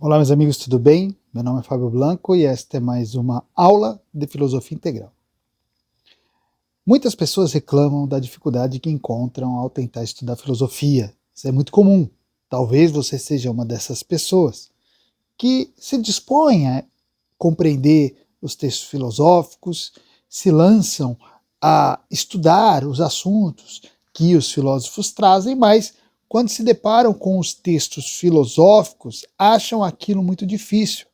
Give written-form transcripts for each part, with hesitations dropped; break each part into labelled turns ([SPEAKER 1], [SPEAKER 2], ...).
[SPEAKER 1] Olá, meus amigos, tudo bem? Meu nome é Fábio Blanco e esta é mais uma aula de filosofia integral. Muitas pessoas reclamam da dificuldade que encontram ao tentar estudar filosofia. Isso é muito comum. Talvez você seja uma dessas pessoas que se dispõe a compreender os textos filosóficos, se lançam a estudar os assuntos que os filósofos trazem, mas quando se deparam com os textos filosóficos, acham aquilo muito difícil.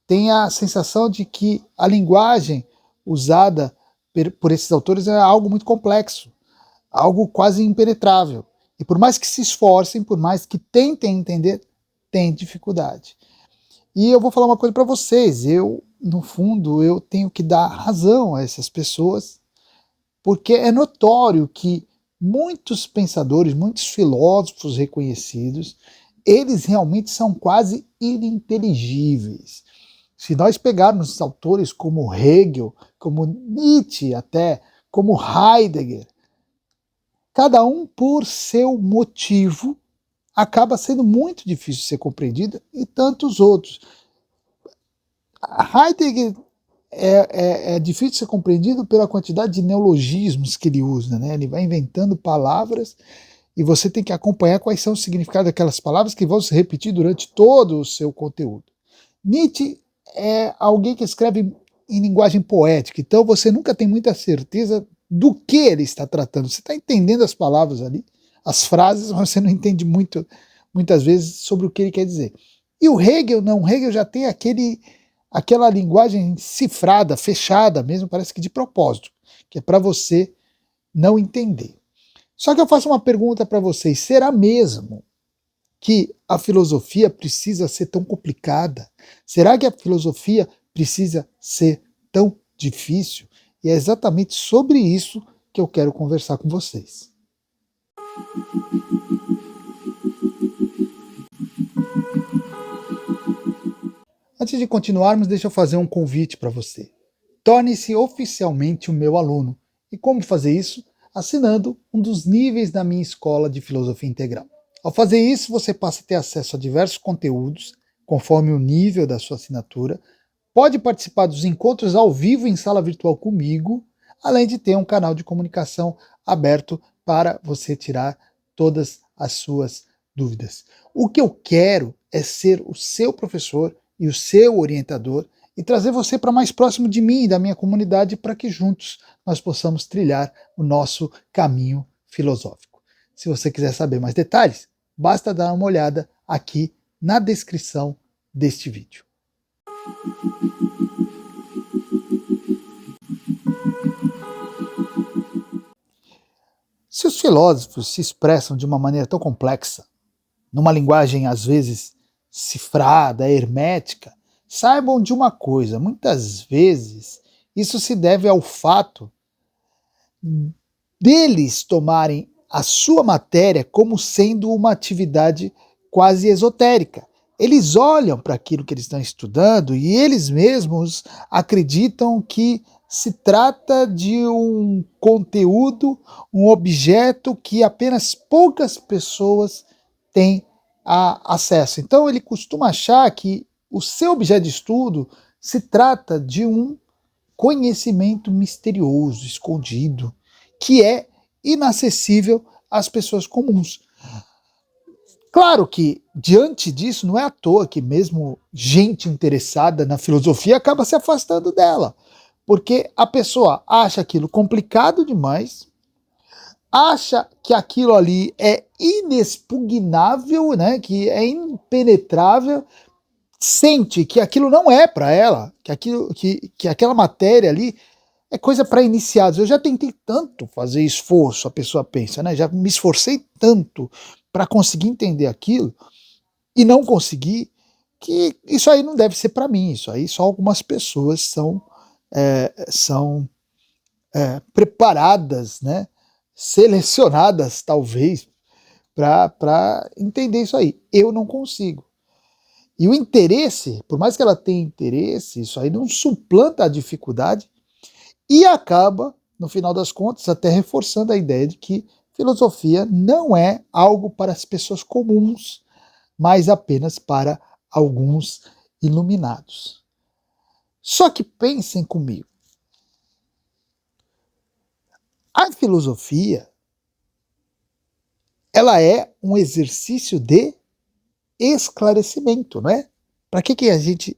[SPEAKER 1] Tem a sensação de que a linguagem usada por esses autores é algo muito complexo, algo quase impenetrável. E por mais que se esforcem, por mais que tentem entender, tem dificuldade. E eu vou falar uma coisa para vocês, no fundo, eu tenho que dar razão a essas pessoas, porque é notório que muitos pensadores, muitos filósofos reconhecidos, eles realmente são quase ininteligíveis. Se nós pegarmos autores como Hegel, como Nietzsche até, como Heidegger, cada um por seu motivo acaba sendo muito difícil de ser compreendido e tantos outros. Heidegger é difícil de ser compreendido pela quantidade de neologismos que ele usa, né? Ele vai inventando palavras e você tem que acompanhar quais são os significados daquelas palavras que vão se repetir durante todo o seu conteúdo. Nietzsche é alguém que escreve em linguagem poética, então você nunca tem muita certeza do que ele está tratando. Você está entendendo as palavras ali, as frases, mas você não entende muitas vezes sobre o que ele quer dizer. E o Hegel não, o Hegel já tem aquela linguagem cifrada, fechada mesmo, parece que de propósito, que é para você não entender. Só que eu faço uma pergunta para vocês, será mesmo que a filosofia precisa ser tão complicada? Será que a filosofia precisa ser tão difícil? E é exatamente sobre isso que eu quero conversar com vocês. Antes de continuarmos, deixa eu fazer um convite para você. Torne-se oficialmente o meu aluno. E como fazer isso? Assinando um dos níveis da minha escola de filosofia integral. Ao fazer isso, você passa a ter acesso a diversos conteúdos, conforme o nível da sua assinatura, pode participar dos encontros ao vivo em sala virtual comigo, além de ter um canal de comunicação aberto para você tirar todas as suas dúvidas. O que eu quero é ser o seu professor e o seu orientador e trazer você para mais próximo de mim e da minha comunidade para que juntos nós possamos trilhar o nosso caminho filosófico. Se você quiser saber mais detalhes, basta dar uma olhada aqui na descrição deste vídeo. Se os filósofos se expressam de uma maneira tão complexa, numa linguagem às vezes cifrada, hermética, saibam de uma coisa, muitas vezes isso se deve ao fato deles tomarem a sua matéria como sendo uma atividade quase esotérica. Eles olham para aquilo que eles estão estudando e eles mesmos acreditam que se trata de um conteúdo, um objeto que apenas poucas pessoas têm acesso. Então ele costuma achar que o seu objeto de estudo se trata de um conhecimento misterioso, escondido, que é inacessível às pessoas comuns. Claro que, diante disso, não é à toa que mesmo gente interessada na filosofia acaba se afastando dela, porque a pessoa acha aquilo complicado demais, acha que aquilo ali é inexpugnável, né, que é impenetrável, sente que aquilo não é para ela, que aquela matéria ali é coisa para iniciados. Eu já tentei tanto fazer esforço, a pessoa pensa, né? Já me esforcei tanto para conseguir entender aquilo e não consegui, que isso aí não deve ser para mim. Isso aí só algumas pessoas são preparadas, né? Selecionadas talvez para entender isso aí. Eu não consigo. E o interesse, por mais que ela tenha interesse, isso aí não suplanta a dificuldade e acaba, no final das contas, até reforçando a ideia de que filosofia não é algo para as pessoas comuns, mas apenas para alguns iluminados. Só que pensem comigo. A filosofia, ela é um exercício de esclarecimento, não é? Para que a gente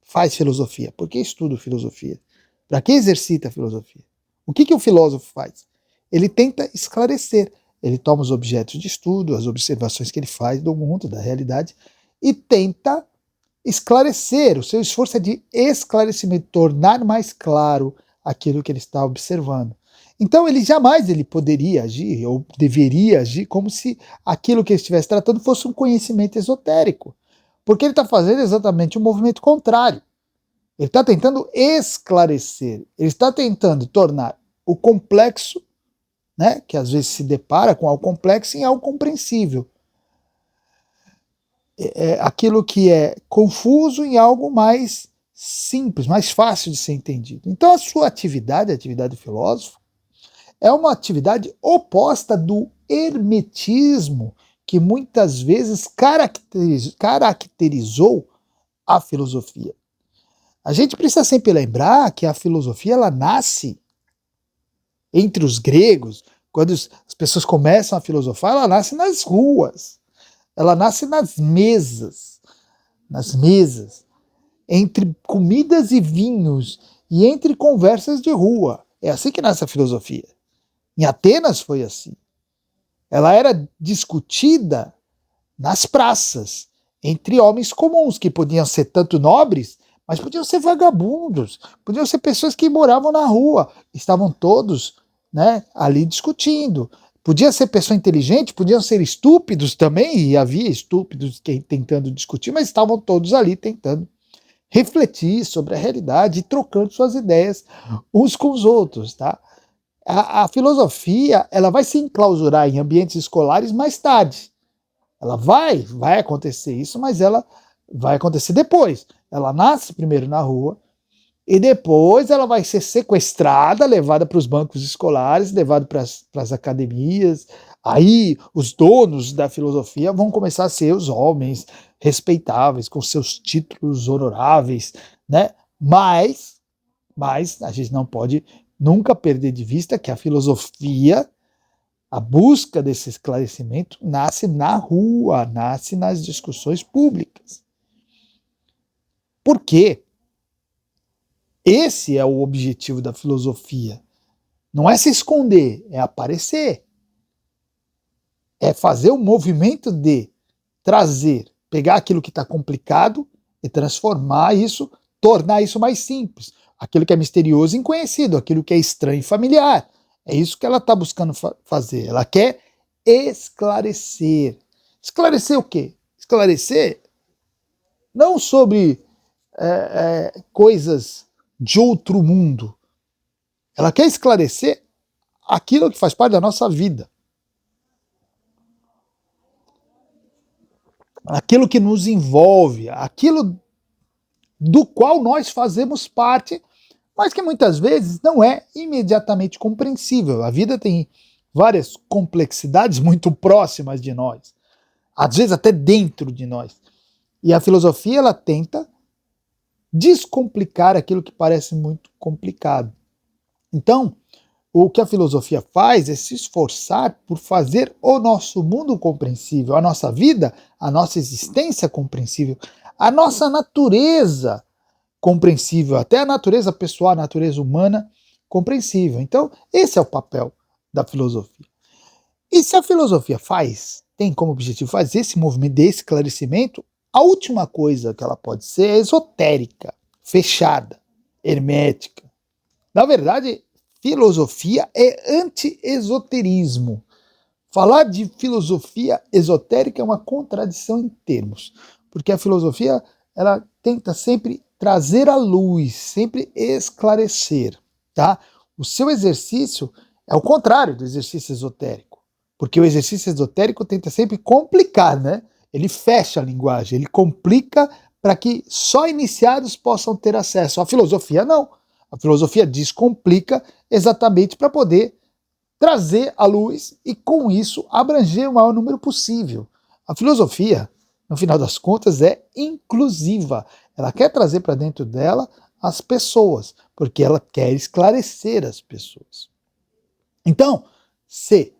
[SPEAKER 1] faz filosofia? Por que estuda filosofia? Para que exercita a filosofia? O que o filósofo faz? Ele tenta esclarecer. Ele toma os objetos de estudo, as observações que ele faz do mundo, da realidade, e tenta esclarecer. O seu esforço é de esclarecimento, tornar mais claro aquilo que ele está observando. Então ele jamais poderia agir, ou deveria agir, como se aquilo que ele estivesse tratando fosse um conhecimento esotérico. Porque ele está fazendo exatamente o movimento contrário. Ele está tentando esclarecer, ele está tentando tornar o complexo, né, que às vezes se depara com algo complexo, em algo compreensível. Aquilo que é confuso em algo mais simples, mais fácil de ser entendido. Então a sua atividade, a atividade do filósofo, é uma atividade oposta do hermetismo que muitas vezes caracterizou a filosofia. A gente precisa sempre lembrar que a filosofia ela nasce entre os gregos. Quando as pessoas começam a filosofar, ela nasce nas ruas, ela nasce nas mesas, entre comidas e vinhos e entre conversas de rua. É assim que nasce a filosofia. Em Atenas foi assim. Ela era discutida nas praças, entre homens comuns, que podiam ser tanto nobres, mas podiam ser vagabundos, podiam ser pessoas que moravam na rua, estavam todos, né, ali discutindo. Podia ser pessoa inteligente, podiam ser estúpidos também, e havia estúpidos tentando discutir, mas estavam todos ali tentando refletir sobre a realidade e trocando suas ideias uns com os outros, tá? A filosofia, ela vai se enclausurar em ambientes escolares mais tarde. Ela vai acontecer isso, mas ela vai acontecer depois. Ela nasce primeiro na rua e depois ela vai ser sequestrada, levada para os bancos escolares, levada para as academias. Aí os donos da filosofia vão começar a ser os homens respeitáveis, com seus títulos honoráveis, né? Mas a gente não pode nunca perder de vista que a filosofia, a busca desse esclarecimento, nasce na rua, nasce nas discussões públicas. Por quê? Esse é o objetivo da filosofia. Não é se esconder, é aparecer. É fazer o movimento de trazer, pegar aquilo que está complicado e transformar isso, tornar isso mais simples. Aquilo que é misterioso e inconhecido, aquilo que é estranho e familiar. É isso que ela está buscando fazer. Ela quer esclarecer. Esclarecer o quê? Esclarecer não sobre coisas de outro mundo. Ela quer esclarecer aquilo que faz parte da nossa vida. Aquilo que nos envolve, aquilo do qual nós fazemos parte, mas que muitas vezes não é imediatamente compreensível. A vida tem várias complexidades muito próximas de nós, às vezes até dentro de nós. E a filosofia, ela tenta descomplicar aquilo que parece muito complicado. Então, o que a filosofia faz é se esforçar por fazer o nosso mundo compreensível, a nossa vida, a nossa existência compreensível, a nossa natureza compreensível, até a natureza pessoal, a natureza humana compreensível. Então, esse é o papel da filosofia. E se a filosofia tem como objetivo fazer esse movimento de esclarecimento, a última coisa que ela pode ser é esotérica, fechada, hermética. Na verdade, filosofia é anti-esoterismo. Falar de filosofia esotérica é uma contradição em termos, porque a filosofia ela tenta sempre trazer à luz, sempre esclarecer, tá? O seu exercício é o contrário do exercício esotérico, porque o exercício esotérico tenta sempre complicar, né? Ele fecha a linguagem, ele complica para que só iniciados possam ter acesso. A filosofia não. A filosofia descomplica exatamente para poder trazer à luz e, com isso, abranger o maior número possível. A filosofia, no final das contas, é inclusiva. Ela quer trazer para dentro dela as pessoas, porque ela quer esclarecer as pessoas. Então, se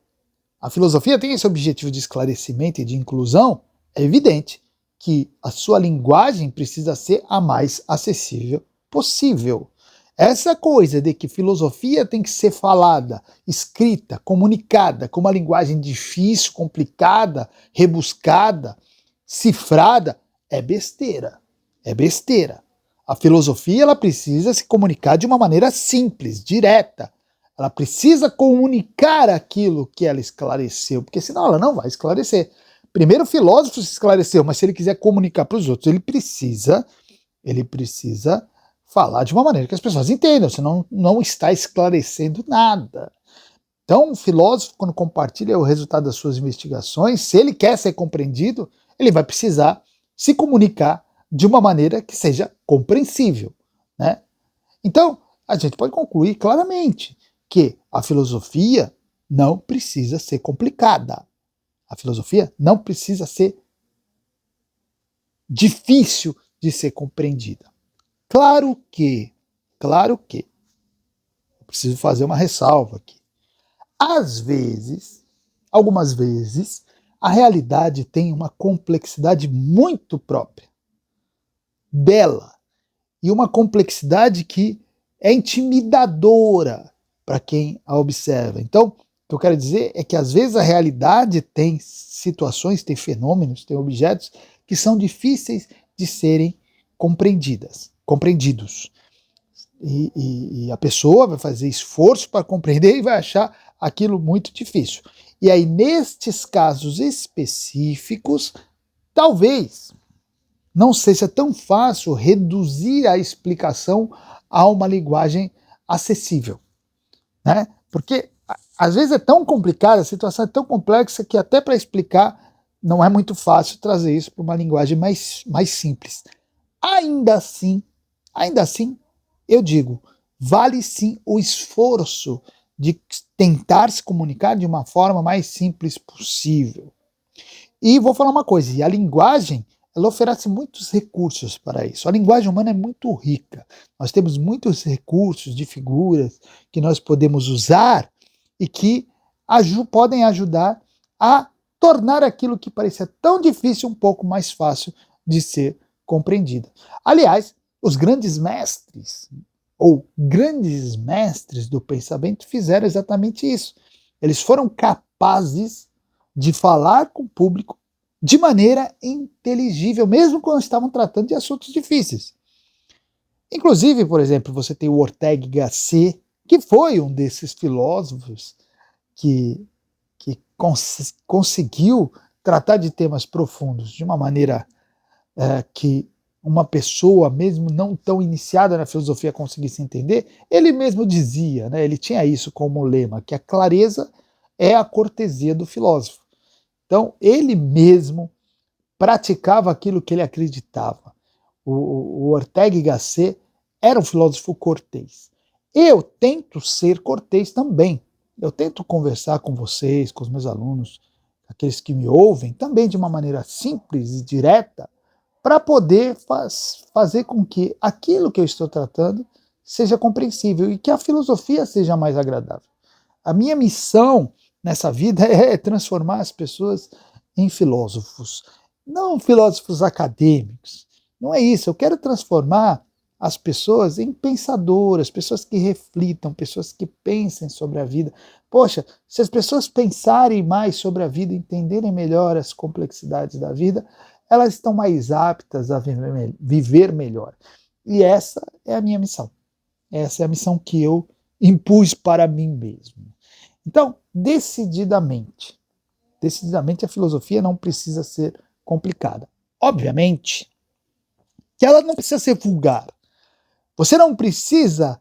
[SPEAKER 1] a filosofia tem esse objetivo de esclarecimento e de inclusão, é evidente que a sua linguagem precisa ser a mais acessível possível. Essa coisa de que filosofia tem que ser falada, escrita, comunicada com uma linguagem difícil, complicada, rebuscada, cifrada, é besteira. É besteira. A filosofia ela precisa se comunicar de uma maneira simples, direta. Ela precisa comunicar aquilo que ela esclareceu, porque senão ela não vai esclarecer. Primeiro o filósofo se esclareceu, mas se ele quiser comunicar para os outros, ele precisa falar de uma maneira que as pessoas entendam, senão não está esclarecendo nada. Então, o filósofo, quando compartilha o resultado das suas investigações, se ele quer ser compreendido, ele vai precisar se comunicar de uma maneira que seja compreensível, né? Então, a gente pode concluir claramente que a filosofia não precisa ser complicada. A filosofia não precisa ser difícil de ser compreendida. Claro que, eu preciso fazer uma ressalva aqui. Às vezes, algumas vezes, a realidade tem uma complexidade muito própria dela e uma complexidade que é intimidadora para quem a observa. Então, o que eu quero dizer é que às vezes a realidade tem situações, tem fenômenos, tem objetos que são difíceis de serem compreendidos. E a pessoa vai fazer esforço para compreender e vai achar aquilo muito difícil. E aí, nestes casos específicos, talvez não seja tão fácil reduzir a explicação a uma linguagem acessível, né? Porque às vezes é tão complicada, a situação é tão complexa que até para explicar não é muito fácil trazer isso para uma linguagem mais simples. Ainda assim, eu digo, vale sim o esforço de tentar se comunicar de uma forma mais simples possível. E vou falar uma coisa, e a linguagem, ela oferece muitos recursos para isso. A linguagem humana é muito rica. Nós temos muitos recursos de figuras que nós podemos usar e que podem ajudar a tornar aquilo que parecia tão difícil um pouco mais fácil de ser compreendido. Aliás, os grandes mestres do pensamento fizeram exatamente isso. Eles foram capazes de falar com o público de maneira inteligível, mesmo quando estavam tratando de assuntos difíceis. Inclusive, por exemplo, você tem o Ortega y Gasset, que foi um desses filósofos que conseguiu tratar de temas profundos de uma maneira que uma pessoa, mesmo não tão iniciada na filosofia, conseguisse entender. Ele mesmo dizia, né, ele tinha isso como lema, que a clareza é a cortesia do filósofo. Então, ele mesmo praticava aquilo que ele acreditava. O Ortega y Gasset era um filósofo cortês. Eu tento ser cortês também. Eu tento conversar com vocês, com os meus alunos, aqueles que me ouvem, também de uma maneira simples e direta, para poder fazer com que aquilo que eu estou tratando seja compreensível e que a filosofia seja mais agradável. A minha missão nessa vida é transformar as pessoas em filósofos, não filósofos acadêmicos. Não é isso, eu quero transformar as pessoas em pensadoras, pessoas que reflitam, pessoas que pensem sobre a vida. Poxa, se as pessoas pensarem mais sobre a vida, entenderem melhor as complexidades da vida, elas estão mais aptas a viver melhor. E essa é a minha missão. Essa é a missão que eu impus para mim mesmo. Então, decididamente a filosofia não precisa ser complicada. Obviamente que ela não precisa ser vulgar. Você não precisa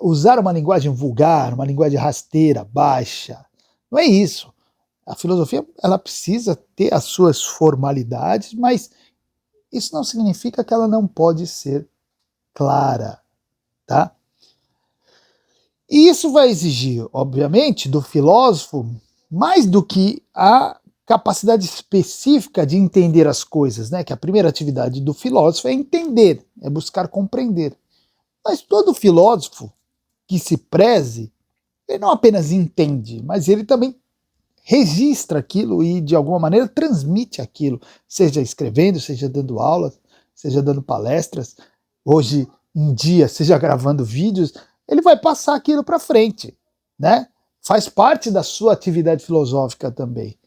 [SPEAKER 1] usar uma linguagem vulgar, uma linguagem rasteira, baixa. Não é isso. A filosofia ela precisa ter as suas formalidades, mas isso não significa que ela não pode ser clara, tá? E isso vai exigir, obviamente, do filósofo mais do que a capacidade específica de entender as coisas, né? Que a primeira atividade do filósofo é entender, é buscar compreender. Mas todo filósofo que se preze, ele não apenas entende, mas ele também registra aquilo e, de alguma maneira, transmite aquilo, seja escrevendo, seja dando aulas, seja dando palestras, hoje em dia, seja gravando vídeos, ele vai passar aquilo para frente, né? Faz parte da sua atividade filosófica também.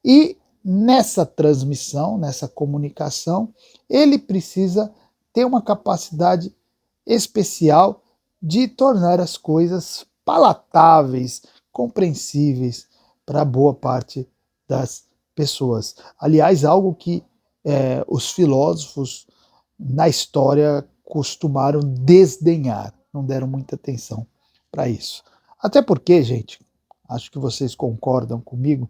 [SPEAKER 1] E nessa transmissão, nessa comunicação, ele precisa ter uma capacidade especial de tornar as coisas palatáveis, compreensíveis para boa parte das pessoas. Aliás, algo que os filósofos na história costumaram desdenhar, não deram muita atenção para isso. Até porque, gente, acho que vocês concordam comigo,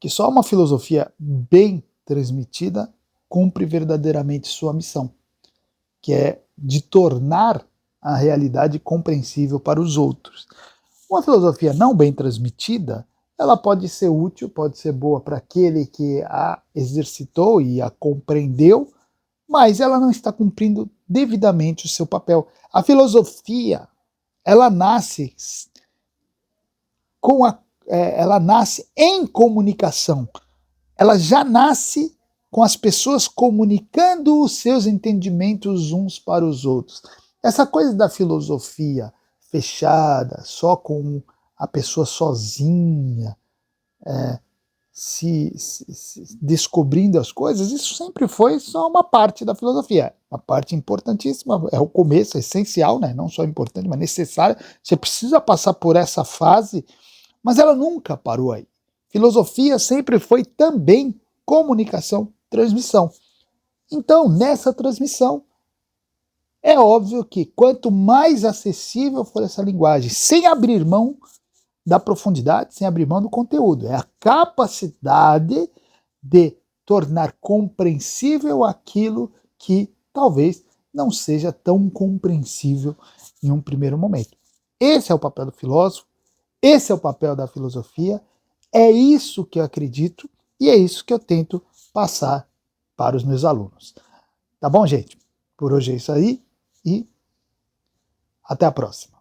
[SPEAKER 1] que só uma filosofia bem transmitida cumpre verdadeiramente sua missão, que é de tornar a realidade compreensível para os outros. Uma filosofia não bem transmitida, ela pode ser útil, pode ser boa para aquele que a exercitou e a compreendeu, mas ela não está cumprindo devidamente o seu papel. A filosofia, ela nasce ela nasce em comunicação. Ela já nasce com as pessoas comunicando os seus entendimentos uns para os outros. Essa coisa da filosofia fechada, só com a pessoa sozinha, se descobrindo as coisas, isso sempre foi só uma parte da filosofia. Uma parte importantíssima, é o começo, é essencial, né? Não só importante, mas necessária. Você precisa passar por essa fase, mas ela nunca parou aí. Filosofia sempre foi também comunicação, transmissão. Então, nessa transmissão, é óbvio que quanto mais acessível for essa linguagem, sem abrir mão da profundidade, sem abrir mão do conteúdo, é a capacidade de tornar compreensível aquilo que talvez não seja tão compreensível em um primeiro momento. Esse é o papel do filósofo, esse é o papel da filosofia, é isso que eu acredito e é isso que eu tento passar para os meus alunos. Tá bom, gente? Por hoje é isso aí e até a próxima.